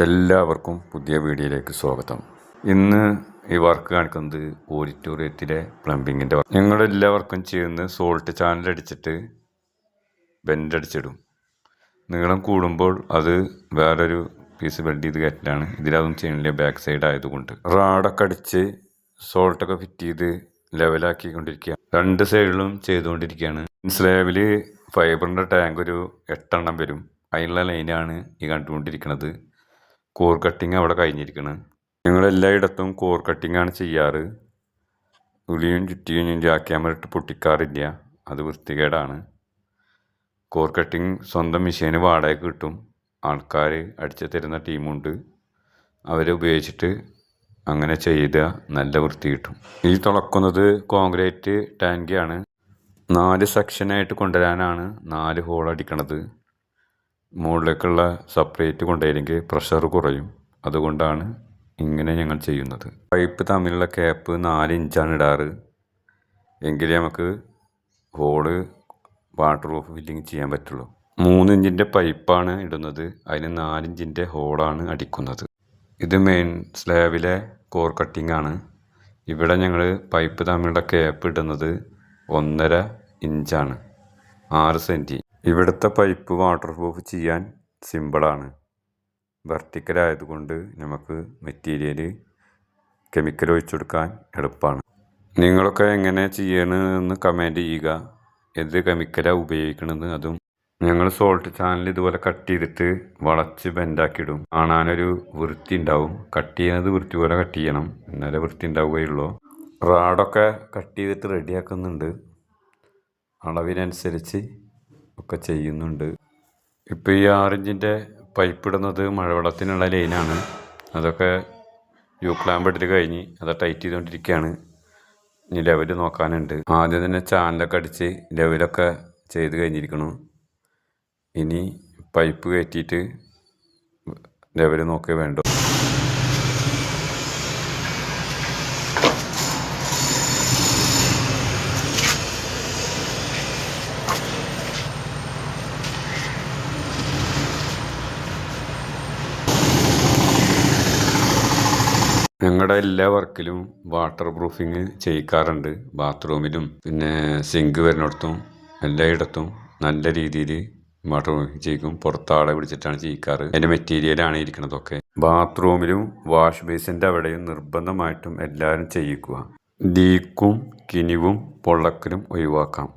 എല്ലാവർക്കും പുതിയ വീഡിയോയിലേക്ക് സ്വാഗതം. ഇന്ന് ഈ വർക്ക് കാണിക്കുന്നത് ഓഡിറ്റോറിയത്തിലെ പ്ലംബിങ്ങിൻ്റെ വർക്ക്. ഞങ്ങളെല്ലാവർക്കും ചെയ്യുന്നത് സോൾട്ട് ചാനൽ അടിച്ചിട്ട് ബെൻഡ് അടിച്ചിടും. നീളം കൂടുമ്പോൾ അത് വേറൊരു പീസ് വെൽഡ് ചെയ്ത് കയറ്റലാണ്. ഇതിലതൊന്നും ചെയ്യണില്ല, ബാക്ക് സൈഡ് ആയതുകൊണ്ട്. റാഡൊക്കെ അടിച്ച് സോൾട്ടൊക്കെ ഫിറ്റ് ചെയ്ത് ലെവലാക്കിക്കൊണ്ടിരിക്കുകയാണ്. രണ്ട് സൈഡിലും ചെയ്തുകൊണ്ടിരിക്കുകയാണ്. സ്ലാബിൽ ഫൈബറിൻ്റെ ടാങ്ക് ഒരു 8 എണ്ണം വരും. അതിനുള്ള ലൈനാണ് ഈ കണ്ടുകൊണ്ടിരിക്കുന്നത്. കോർ കട്ടിങ് അവിടെ കഴിഞ്ഞിരിക്കുന്നത്. ഞങ്ങളെല്ലായിടത്തും കോർ കട്ടിങ്ങാണ് ചെയ്യാറ്. ഉളിയും ചുറ്റിയും ജാക്യാമറിട്ട് പൊട്ടിക്കാറില്ല, അത് വൃത്തികേടാണ്. കോർ കട്ടിങ് സ്വന്തം മെഷീന് വാടകയ്ക്ക് കിട്ടും. ആൾക്കാർ അടിച്ചു തരുന്ന ടീമുണ്ട്, അവരെ ഉപയോഗിച്ചിട്ട് അങ്ങനെ ചെയ്ത നല്ല വൃത്തി കിട്ടും. ഈ തുളക്കുന്നത് കോൺക്രീറ്റ് ടാങ്കിയാണ്. 4 സെക്ഷനായിട്ട് കൊണ്ടുവരാനാണ് 4 ഹോൾ അടിക്കണത്. മുകളിലേക്കുള്ള സെപ്പറേറ്റ് കൊണ്ടുപോയില്ലെങ്കിൽ പ്രഷർ കുറയും. അതുകൊണ്ടാണ് ഇങ്ങനെ ഞങ്ങൾ ചെയ്യുന്നത്. പൈപ്പ് തമ്മിലുള്ള ക്യാപ്പ് 4 ഇഞ്ചാണ് ഇടാറ്. എങ്കിലേ നമുക്ക് ഹോള് വാട്ടർ പ്രൂഫ് ഫില്ലിങ് ചെയ്യാൻ പറ്റുള്ളൂ. 3 ഇഞ്ചിൻ്റെ പൈപ്പാണ് ഇടുന്നത്, അതിന് 4 ഇഞ്ചിൻ്റെ ഹോളാണ് അടിക്കുന്നത്. ഇത് മെയിൻ സ്ലാബിലെ കോർ കട്ടിംഗ് ആണ്. ഇവിടെ ഞങ്ങൾ പൈപ്പ് തമ്മിലുള്ള ക്യാപ്പ് ഇടുന്നത് 1.5 ഇഞ്ചാണ്, 6 സെൻറ്റി. ഇവിടുത്തെ പൈപ്പ് വാട്ടർ പ്രൂഫ് ചെയ്യാൻ സിമ്പിളാണ്. വെർട്ടിക്കലായതുകൊണ്ട് നമുക്ക് മെറ്റീരിയൽ കെമിക്കൽ ഒഴിച്ചു കൊടുക്കാൻ എളുപ്പമാണ്. നിങ്ങളൊക്കെ എങ്ങനെ ചെയ്യണമെന്ന് കമൻറ്റ് ചെയ്യുക. എന്ത് കെമിക്കലാണ് ഉപയോഗിക്കണമെന്ന്. അതും ഞങ്ങൾ സോൾട്ട് ചാനൽ ഇതുപോലെ കട്ട് ചെയ്തിട്ട് വളച്ച് ബെൻഡാക്കിയിടും. കാണാനൊരു വൃത്തി ഉണ്ടാവും. കട്ട് ചെയ്യുന്നത് വൃത്തി പോലെ കട്ട് ചെയ്യണം, എന്നാലേ വൃത്തി ഉണ്ടാവുകയുള്ളൂ. റാഡൊക്കെ കട്ട് ചെയ്തിട്ട് റെഡിയാക്കുന്നുണ്ട്. അളവിനനുസരിച്ച് ഒക്കെ ചെയ്യുന്നുണ്ട്. ഇപ്പോൾ ഈ 6 ഇഞ്ചിൻ്റെ പൈപ്പ് ഇടുന്നത് മഴവെള്ളത്തിനുള്ള ലൈനാണ്. അതൊക്കെ യു ക്ലാമ്പ് എടുത്ത് കഴിഞ്ഞ് അത് ടൈറ്റ് ചെയ്തുകൊണ്ടിരിക്കുകയാണ്. ഇനി ലെവൽ നോക്കാനുണ്ട്. ആദ്യം തന്നെ ചാനലൊക്കെ അടിച്ച് ലെവലൊക്കെ ചെയ്ത് കഴിഞ്ഞിരിക്കണം. ഇനി പൈപ്പ് കയറ്റിയിട്ട് ലെവൽ നോക്കേ വേണ്ടു. ഞങ്ങളുടെ എല്ലാ വർക്കിലും വാട്ടർ പ്രൂഫിങ് ചെയ്യിക്കാറുണ്ട്. ബാത്റൂമിലും പിന്നെ സിങ്ക് വരുന്നിടത്തും എല്ലായിടത്തും നല്ല രീതിയിൽ വാട്ടർ പ്രൂഫിങ് ചെയ്യിക്കും. പുറത്താളെ പിടിച്ചിട്ടാണ് ചെയ്യിക്കാറ്. അതിൻ്റെ മെറ്റീരിയലാണ് ഇരിക്കുന്നതൊക്കെ. ബാത്റൂമിലും വാഷ് ബേസിൻ്റെ അവിടെയും നിർബന്ധമായിട്ടും എല്ലാവരും ചെയ്യിക്കുക. ലീക്കും കിനിവും പൊള്ളക്കലും ഒഴിവാക്കാം.